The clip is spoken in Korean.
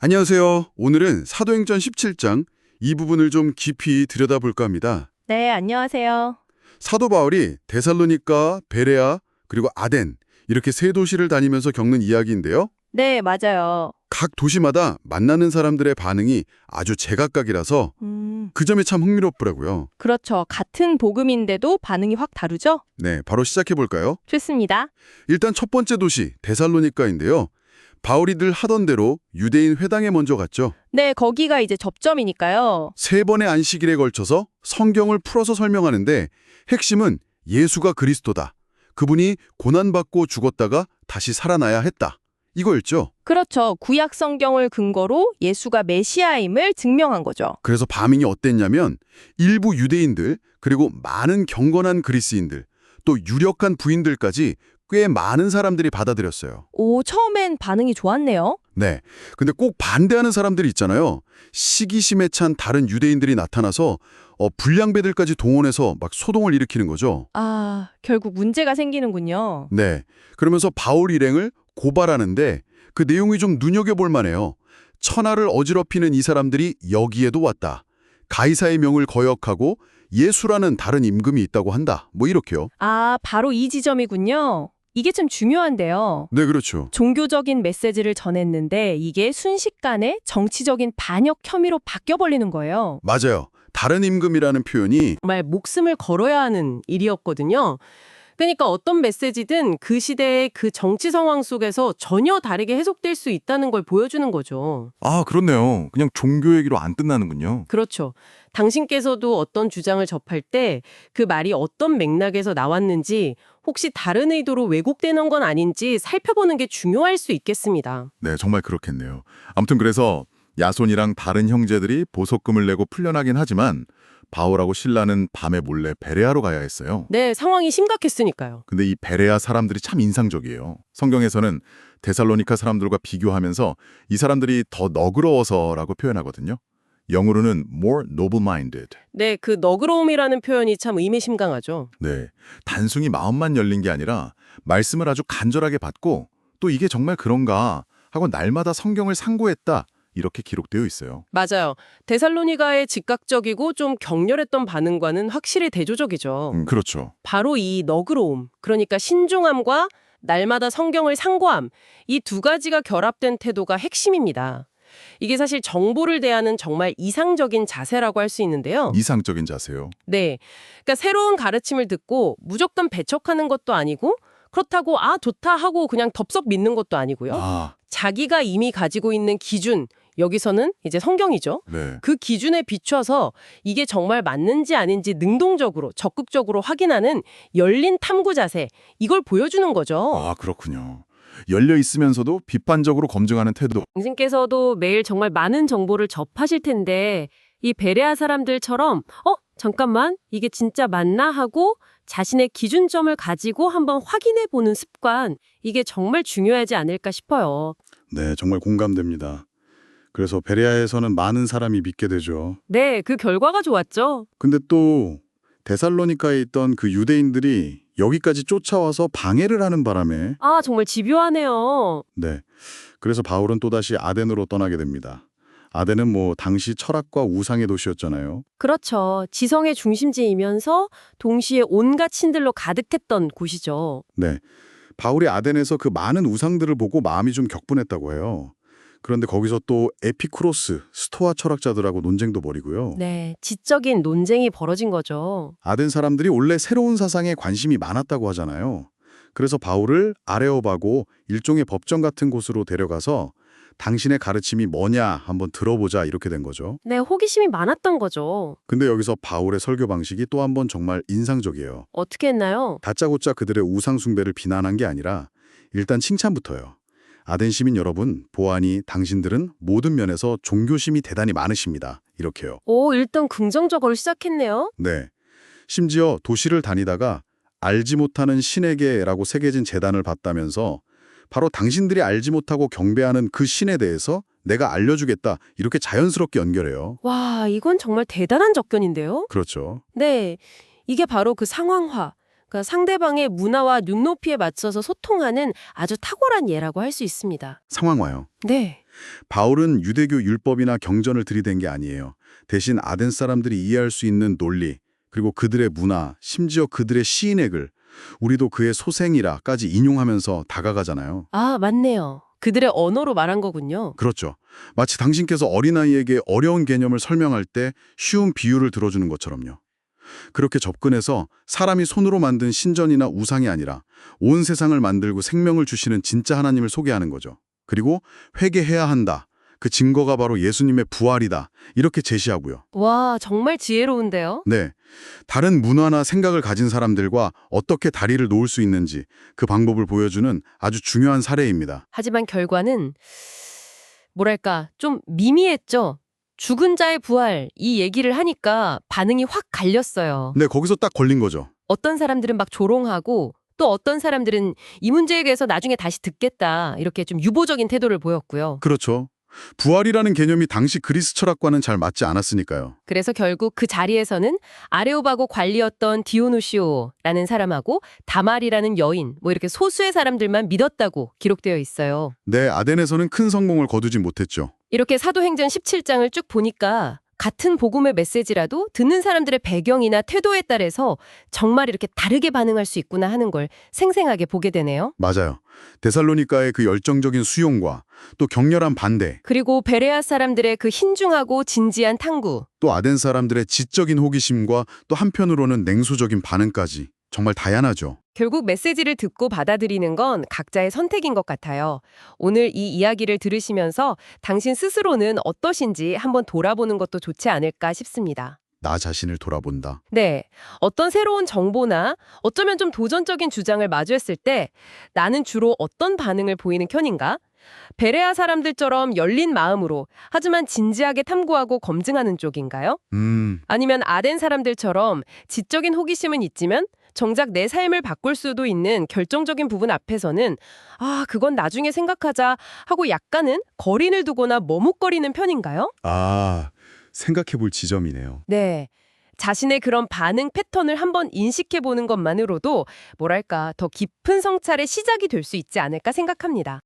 안녕하세요. 오늘은 사도행전 17장 이 부분을 좀 깊이 들여다볼까 합니다. 네, 안녕하세요. 사도 바울이 데살로니가, 베레아, 그리고 아덴 이렇게 세 도시를 다니면서 겪는 이야기인데요. 네, 맞아요. 각 도시마다 만나는 사람들의 반응이 아주 제각각이라서 그 점이 참 흥미롭더라고요. 그렇죠. 같은 복음인데도 반응이 확 다르죠? 네, 바로 시작해 볼까요? 좋습니다. 일단 첫 번째 도시 데살로니가인데요. 바울이 늘 하던 대로 유대인 회당에 먼저 갔죠. 네, 거기가 이제 접점이니까요. 세 번의 안식일에 걸쳐서 성경을 풀어서 설명하는데 핵심은 예수가 그리스도다. 그분이 고난받고 죽었다가 다시 살아나야 했다. 이거였죠. 그렇죠. 구약 성경을 근거로 예수가 메시아임을 증명한 거죠. 그래서 반응이 어땠냐면 일부 유대인들 그리고 많은 경건한 그리스인들 또 유력한 부인들까지 꽤 많은 사람들이 받아들였어요. 오, 처음엔 반응이 좋았네요. 네. 근데 꼭 반대하는 사람들이 있잖아요. 시기심에 찬 다른 유대인들이 나타나서 불량배들까지 동원해서 막 소동을 일으키는 거죠. 아, 결국 문제가 생기는군요. 네. 그러면서 바울 일행을 고발하는데 그 내용이 좀 눈여겨볼 만해요. 천하를 어지럽히는 이 사람들이 여기에도 왔다. 가이사의 명을 거역하고 예수라는 다른 임금이 있다고 한다. 뭐 이렇게요. 아, 바로 이 지점이군요. 이게 참 중요한데요. 네, 그렇죠. 종교적인 메시지를 전했는데 이게 순식간에 정치적인 반역 혐의로 바뀌어버리는 거예요. 맞아요. 다른 임금이라는 표현이 정말 목숨을 걸어야 하는 일이었거든요. 그러니까 어떤 메시지든 그 시대의 그 정치 상황 속에서 전혀 다르게 해석될 수 있다는 걸 보여주는 거죠. 아, 그렇네요. 그냥 종교 얘기로 안 끝나는군요. 그렇죠. 당신께서도 어떤 주장을 접할 때 그 말이 어떤 맥락에서 나왔는지 혹시 다른 의도로 왜곡되는 건 아닌지 살펴보는 게 중요할 수 있겠습니다. 네, 정말 그렇겠네요. 아무튼 그래서 야손이랑 다른 형제들이 보석금을 내고 풀려나긴 하지만 바울하고 실라는 밤에 몰래 베레아로 가야 했어요. 네, 상황이 심각했으니까요. 근데 이 베레아 사람들이 참 인상적이에요. 성경에서는 데살로니카 사람들과 비교하면서 이 사람들이 더 너그러워서라고 표현하거든요. 영어로는 more noble-minded. 네, 그 너그러움이라는 표현이 참 의미심강하죠. 네, 단순히 마음만 열린 게 아니라 말씀을 아주 간절하게 받고 또 이게 정말 그런가 하고 날마다 성경을 상고했다. 이렇게 기록되어 있어요. 맞아요. 데살로니가의 즉각적이고 좀 격렬했던 반응과는 확실히 대조적이죠. 그렇죠. 바로 이 너그러움, 그러니까 신중함과 날마다 성경을 상고함, 이 두 가지가 결합된 태도가 핵심입니다. 이게 사실 정보를 대하는 정말 이상적인 자세라고 할 수 있는데요. 이상적인 자세요. 네. 그러니까 새로운 가르침을 듣고 무조건 배척하는 것도 아니고 그렇다고 아, 좋다 하고 그냥 덥석 믿는 것도 아니고요. 아, 자기가 이미 가지고 있는 기준, 여기서는 이제 성경이죠. 네. 그 기준에 비춰서 이게 정말 맞는지 아닌지 능동적으로, 적극적으로 확인하는 열린 탐구 자세, 이걸 보여주는 거죠. 아, 그렇군요. 열려 있으면서도 비판적으로 검증하는 태도. 당신께서도 매일 정말 많은 정보를 접하실 텐데 이 베레아 사람들처럼 잠깐만, 이게 진짜 맞나 하고 자신의 기준점을 가지고 한번 확인해 보는 습관, 이게 정말 중요하지 않을까 싶어요. 네, 정말 공감됩니다. 그래서 베레아에서는 많은 사람이 믿게 되죠. 네, 그 결과가 좋았죠. 근데 또 데살로니카에 있던 그 유대인들이 여기까지 쫓아와서 방해를 하는 바람에 아, 정말 집요하네요. 네, 그래서 바울은 또다시 아덴으로 떠나게 됩니다. 아덴은 뭐 당시 철학과 우상의 도시였잖아요. 그렇죠. 지성의 중심지이면서 동시에 온갖 신들로 가득했던 곳이죠. 네, 바울이 아덴에서 그 많은 우상들을 보고 마음이 좀 격분했다고 해요. 그런데 거기서 또 에피쿠로스, 스토아 철학자들하고 논쟁도 벌이고요. 네, 지적인 논쟁이 벌어진 거죠. 아덴 사람들이 원래 새로운 사상에 관심이 많았다고 하잖아요. 그래서 바울을 아레오바고 일종의 법정 같은 곳으로 데려가서 당신의 가르침이 뭐냐 한번 들어보자 이렇게 된 거죠. 네, 호기심이 많았던 거죠. 근데 여기서 바울의 설교 방식이 또 한 번 정말 인상적이에요. 어떻게 했나요? 다짜고짜 그들의 우상 숭배를 비난한 게 아니라 일단 칭찬부터요. 아덴 시민 여러분, 보아하니 당신들은 모든 면에서 종교심이 대단히 많으십니다. 이렇게요. 오, 일단 긍정적으로 시작했네요. 네. 심지어 도시를 다니다가 알지 못하는 신에게라고 새겨진 제단을 봤다면서 바로 당신들이 알지 못하고 경배하는 그 신에 대해서 내가 알려주겠다 이렇게 자연스럽게 연결해요. 와, 이건 정말 대단한 접견인데요? 그렇죠. 네, 이게 바로 그 상황화, 그러니까 상대방의 문화와 눈높이에 맞춰서 소통하는 아주 탁월한 예라고 할 수 있습니다. 상황화요. 네. 바울은 유대교 율법이나 경전을 들이댄 게 아니에요. 대신 아덴 사람들이 이해할 수 있는 논리, 그리고 그들의 문화, 심지어 그들의 시인의 글, 우리도 그의 소생이라까지 인용하면서 다가가잖아요. 아, 맞네요. 그들의 언어로 말한 거군요. 그렇죠. 마치 당신께서 어린아이에게 어려운 개념을 설명할 때 쉬운 비유를 들어주는 것처럼요. 그렇게 접근해서 사람이 손으로 만든 신전이나 우상이 아니라 온 세상을 만들고 생명을 주시는 진짜 하나님을 소개하는 거죠. 그리고 회개해야 한다. 그 증거가 바로 예수님의 부활이다. 이렇게 제시하고요. 와, 정말 지혜로운데요? 네. 다른 문화나 생각을 가진 사람들과 어떻게 다리를 놓을 수 있는지 그 방법을 보여주는 아주 중요한 사례입니다. 하지만 결과는 뭐랄까 좀 미미했죠. 죽은 자의 부활 이 얘기를 하니까 반응이 확 갈렸어요. 네, 거기서 딱 걸린 거죠. 어떤 사람들은 막 조롱하고 또 어떤 사람들은 이 문제에 대해서 나중에 다시 듣겠다 이렇게 좀 유보적인 태도를 보였고요. 그렇죠. 부활이라는 개념이 당시 그리스 철학과는 잘 맞지 않았으니까요. 그래서 결국 그 자리에서는 아레오바고 관리였던 디오누시오라는 사람하고 다말이라는 여인 뭐 이렇게 소수의 사람들만 믿었다고 기록되어 있어요. 네, 아덴에서는 큰 성공을 거두지 못했죠. 이렇게 사도행전 17장을 쭉 보니까 같은 복음의 메시지라도 듣는 사람들의 배경이나 태도에 따라서 정말 이렇게 다르게 반응할 수 있구나 하는 걸 생생하게 보게 되네요. 맞아요. 데살로니가의 그 열정적인 수용과 또 격렬한 반대, 그리고 베레아 사람들의 그 신중하고 진지한 탐구. 또 아덴 사람들의 지적인 호기심과 또 한편으로는 냉소적인 반응까지 정말 다양하죠. 결국 메시지를 듣고 받아들이는 건 각자의 선택인 것 같아요. 오늘 이 이야기를 들으시면서 당신 스스로는 어떠신지 한번 돌아보는 것도 좋지 않을까 싶습니다. 나 자신을 돌아본다. 네. 어떤 새로운 정보나 어쩌면 좀 도전적인 주장을 마주했을 때 나는 주로 어떤 반응을 보이는 편인가? 베레아 사람들처럼 열린 마음으로 하지만 진지하게 탐구하고 검증하는 쪽인가요? 아니면 아덴 사람들처럼 지적인 호기심은 있지만 정작 내 삶을 바꿀 수도 있는 결정적인 부분 앞에서는 그건 나중에 생각하자 하고 약간은 거린을 두거나 머뭇거리는 편인가요? 생각해 볼 지점이네요. 네. 자신의 그런 반응 패턴을 한번 인식해 보는 것만으로도 뭐랄까 더 깊은 성찰의 시작이 될 수 있지 않을까 생각합니다.